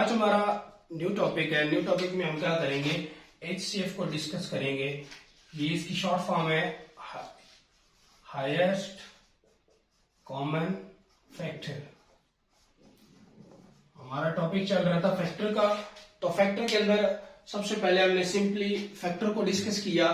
आज हमारा new topic है। न्यू टॉपिक में हम क्या करेंगे, HCF को डिस्कस करेंगे। ये इसकी शॉर्ट फॉर्म है हाईएस्ट कॉमन फैक्टर। हमारा टॉपिक चल रहा था फैक्टर का, तो फैक्टर के अंदर सबसे पहले हमने सिंपली फैक्टर को डिस्कस किया।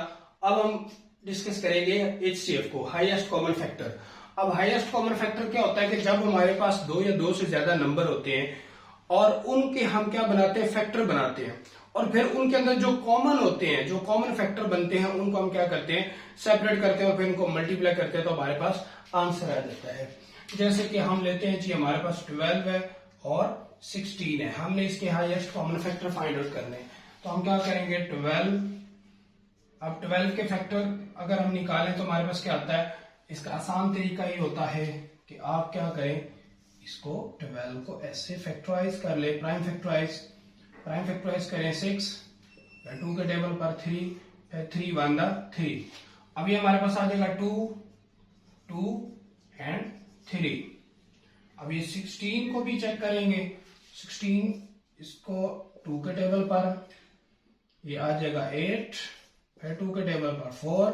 अब हम डिस्कस करेंगे HCF को, हाईएस्ट कॉमन फैक्टर। अब हाईएस्ट कॉमन फैक्टर क्या होता है कि जब हमारे पास दो या दो से ज्यादा नंबर होते हैं और उनके हम क्या बनाते हैं, फैक्टर बनाते हैं, और फिर उनके अंदर जो कॉमन होते हैं, जो कॉमन फैक्टर बनते हैं, उनको हम क्या करते हैं, सेपरेट करते हैं और फिर उनको मल्टीप्लाई करते हैं, तो हमारे पास आंसर आ जाता है। जैसे कि हम लेते हैं जी, हमारे पास 12 है और 16 है, हमने इसके highest common factor find out करने हैं। तो हम क्या करेंगे, 12। अब 12 के फैक्टर अगर हम निकालें तो हमारे पास क्या आता है, इसका आसान तरीका ही होता है कि आप क्या करें, इसको 12 को ऐसे फैक्टराइज कर ले, प्राइम फैक्टराइज करें 6, 2 के टेबल पर 3, फिर 3 1 3। अब ये हमारे पास आ जाएगा 2 2 एंड 3। अब ये 16 को भी चेक करेंगे, 16 इसको 2 के टेबल पर ये आ जाएगा 8, फिर 2 के टेबल पर 4,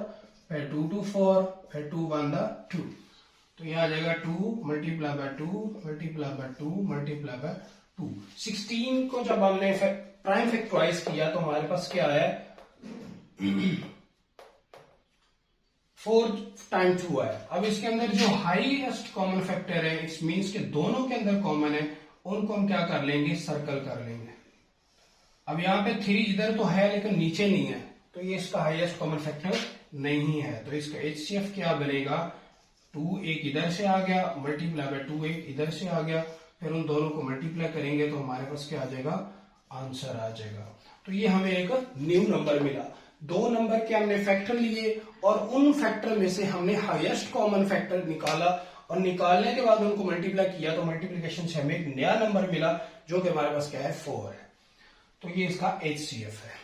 फिर 2 2 4, फिर 2 1 2। तो ये आ जाएगा 2 multiply by 2 multiply by 2 multiply by 2। 16 को जब हमने प्राइम फैक्टराइज किया तो हमारे पास क्या है, 4 टाइम 2 है। अब इसके अंदर जो हाईएस्ट कॉमन फैक्टर है, इट्स मीन्स के दोनों के अंदर कॉमन है, उनको हम क्या कर लेंगे, सर्कल कर लेंगे। अब यहाँ पे 3 इधर तो है लेकिन नीचे नहीं है, तो ये इसका हाईएस्ट कॉमन फैक्टर नहीं है। तो इसका HCF क्या बनेगा, 2 एक इधर से आ गया मल्टीप्लाई बाय 2 एक इधर से आ गया, फिर उन दोनों को मल्टीप्लाई करेंगे तो हमारे पास क्या आ जाएगा, आंसर आ जाएगा। तो ये हमें एक न्यू नंबर मिला। दो नंबर के हमने फैक्टर लिए और उन फैक्टर में से हमने हाईएस्ट कॉमन फैक्टर निकाला, और निकालने के बाद उनको मल्टीप्लाई किया तो मल्टीप्लीकेशन से हमें एक नया नंबर मिला जो कि हमारे पास क्या है, 4 है। तो ये इसका HCF है।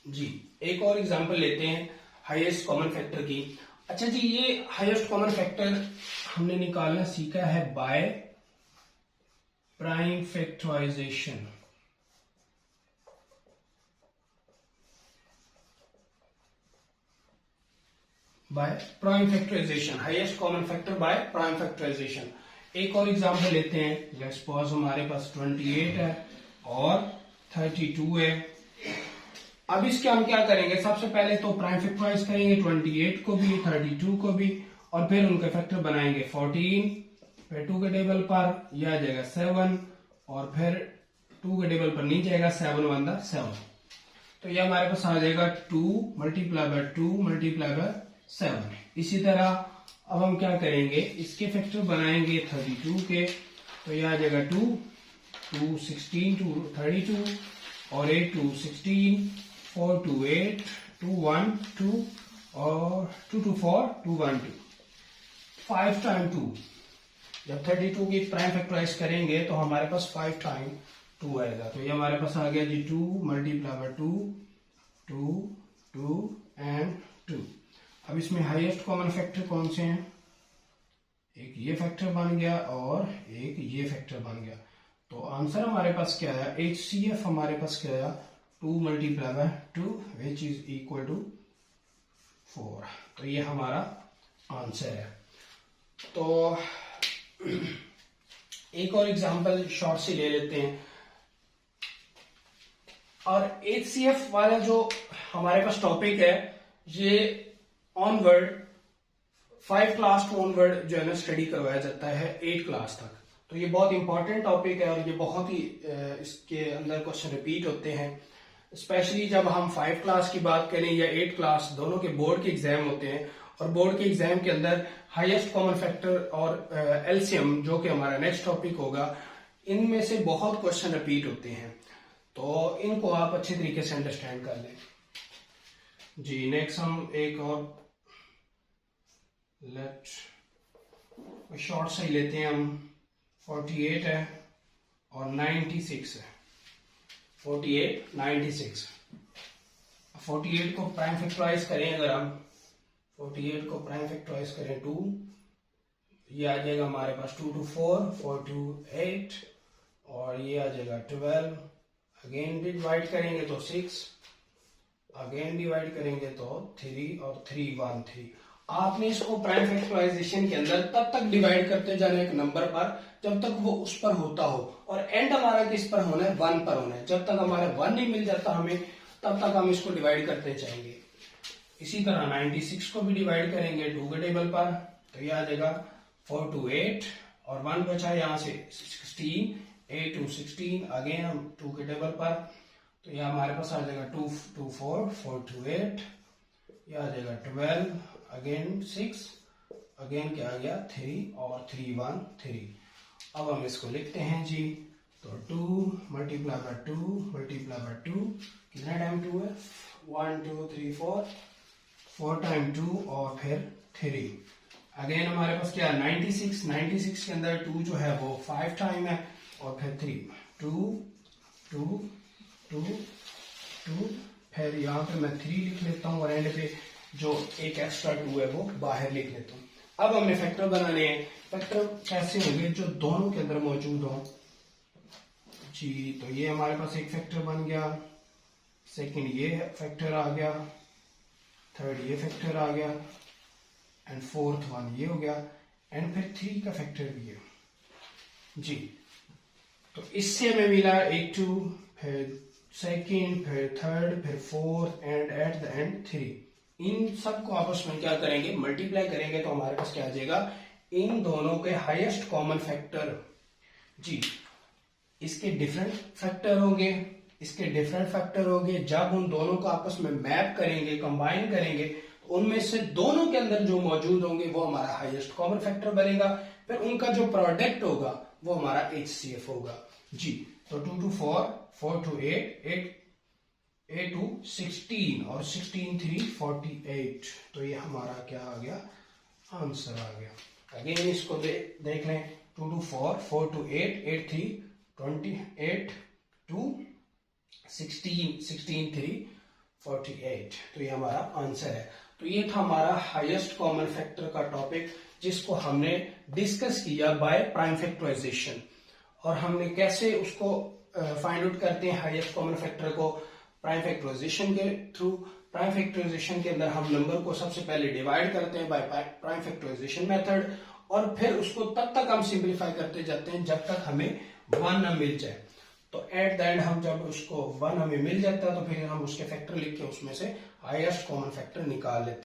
जी एक और एग्जांपल लेते हैं हाईएस्ट कॉमन फैक्टर की। अच्छा जी, ये हाईएस्ट कॉमन फैक्टर हमने निकालना सीखा है by prime factorisation. By prime factorisation, highest common factor by prime factorisation. एक और एग्जांपल लेते हैं। लेट्स सपोज हमारे पास 28 है और 32 है। अब इसके हम क्या करेंगे, सबसे पहले तो प्राइम फैक्टराइज करेंगे 28 को भी 32 को भी, और फिर उनके फैक्टर बनाएंगे 14, फिर 2 के टेबल पर यह आ जाएगा 7, और फिर 2 के टेबल पर नहीं जाएगा 7 1 7। तो यह हमारे पास आ जाएगा 2 मल्टीप्लाई बाय 2 मल्टीप्लाई बाय 7। इसी तरह अब हम क्या करेंगे, इसके फैक्टर बनाएंगे 32 के, तो यह आ जाएगा 2 2 16 2 32 और 8 2 16, 4 2 8 2 1 2 और 2 2 4 2 1 2, 5 टाइम 2। जब 32 की प्राइम फैक्टराइज करेंगे तो हमारे पास 5 टाइम 2 आएगा। तो ये हमारे पास आ गया जी 2 मल्टीप्लाई बाय 2 2 2 एंड 2। अब इसमें हाईएस्ट कॉमन फैक्टर कौन से हैं, एक ये फैक्टर बन गया और एक ये फैक्टर बन गया। तो आंसर हमारे पास क्या है, HCF हमारे पास क्या है, 2 multiply by 2 which is equal to 4। तो ये हमारा आंसर है। तो एक और एग्जांपल शॉर्ट से ले लेते हैं। और HCF वाला जो हमारे पास टॉपिक है, ये ऑनवर्ड 5 क्लास टू ऑनवर्ड जो है ना स्टडी करवाया जाता है 8 क्लास तक। तो ये बहुत इंपॉर्टेंट टॉपिक है और ये बहुत ही इसके अंदर क्वेश्चन रिपीट होते हैं, स्पेशली जब हम 5 क्लास की बात करें या 8 क्लास, दोनों के बोर्ड के एग्जाम होते हैं। और बोर्ड के एग्जाम के अंदर हाईएस्ट कॉमन फैक्टर और LCM जो कि हमारा नेक्स्ट टॉपिक होगा, इनमें से बहुत क्वेश्चन रिपीट होते हैं, तो इनको आप अच्छे तरीके से अंडरस्टैंड कर लें। जी नेक्स्ट हम एक और शॉर्ट से लेते हैं हम। 48 है और 96 है, 48 96। 48 को प्राइम फैक्टराइज करें अगर हम 48 को प्राइम फैक्टराइज करें 2, ये आ जाएगा हमारे पास 2 to 4, 4 to 8, और ये आ जाएगा 12, अगेन डिवाइड करेंगे तो 6, अगेन डिवाइड करेंगे तो 3 और 3 1 3। आपने इसको प्राइम फैक्टराइजेशन के अंदर तब तक डिवाइड करते जाना एक नंबर पर जब तक वो उस पर होता हो, और एंड हमारा किस पर होना है, 1 पर होना है। जब तक हमारा 1 नहीं मिल जाता हमें, तब तक हम इसको डिवाइड करते जाएंगे। इसी तरह 96 को भी डिवाइड करेंगे 2 के टेबल पर, तो ये आ जाएगा 4 to 8, और 1 बचा यहाँ से 16, 8 to 16, अगेन हम 2 के टेबल पर, तो ये हमारे पास आ जाएगा 2 to 4, 4 to 8, ये आ जाएगा 12, अगेन 6, अगेन क्या आ गया 3, और 3 1 3। अब हम इसको लिखते हैं जी, तो 2 मल्टीप्लाई बाय 2 मल्टीप्लाई बाय 2, कितना टाइम 2 है, 1 2 3 4 टाइम 2 और फिर 3। अगेन हमारे पास क्या 96 के अंदर 2 जो है वो 5 टाइम है, और फिर 3 2 2 2 2, फिर यहाँ पे मैं 3 लिख लेता हूँ, और एंड पे जो एक एक्स्ट्रा 2 है वो बाहर लिख लेता हूँ। अब हमने फैक्टर बनाने हैं। फैक्टर कैसे होंगे, जो दोनों के अंदर मौजूद हो जी। तो ये हमारे पास एक फैक्टर बन गया, सेकंड ये फैक्टर आ गया, थर्ड ये फैक्टर आ गया, एंड फोर्थ वन ये हो गया, एंड फिर 3 का फैक्टर भी है जी। तो इससे हमें मिला 82, फिर सेकंड, फिर थर्ड, फिर fourth, and at the end 3। इन सबको आपस में क्या करेंगे, मल्टीप्लाई करेंगे, तो हमारे पास क्या आ जाएगा, इन दोनों के हाईएस्ट कॉमन फैक्टर जी। इसके डिफरेंट फैक्टर होंगे, इसके डिफरेंट फैक्टर होंगे। जब उन दोनों को आपस में मैप करेंगे, कंबाइन करेंगे, तो उनमें से दोनों के अंदर जो मौजूद होंगे वो हमारा हाईएस्ट कॉमन फैक्टर बनेगा। फिर उनका जो प्रोडक्ट होगा वो हमारा HCF होगा जी। तो 2 to 4, 4 to 8 to 16, और 16 3 48। तो ये हमारा क्या आ गया, आंसर आ गया। अगेन इसको देख लें, 2 to 4, 4 to 8, 8 3 28 to 16, 16 3 48। तो ये हमारा आंसर है। तो ये था हमारा हाईएस्ट कॉमन फैक्टर का टॉपिक, जिसको हमने डिस्कस किया बाय प्राइम फैक्टराइजेशन, और हमने कैसे उसको फाइंड आउट करते हैं हाईएस्ट कॉमन फैक्टर को प्राइम फैक्टराइजेशन के थ्रू। प्राइम फैक्टराइजेशन के अंदर हम नंबर को सबसे पहले डिवाइड करते हैं बाय प्राइम फैक्टराइजेशन मेथड, और फिर उसको तब तक हम सिंप्लीफाई करते जाते हैं जब तक हमें 1 न मिल जाए। तो एट द एंड हम जब उसको 1 हमें मिल जाता है, तो फिर हम उसके फैक्टर लिख के उसमें से हाईएस्ट कॉमन फैक्टर निकाल लेते हैं।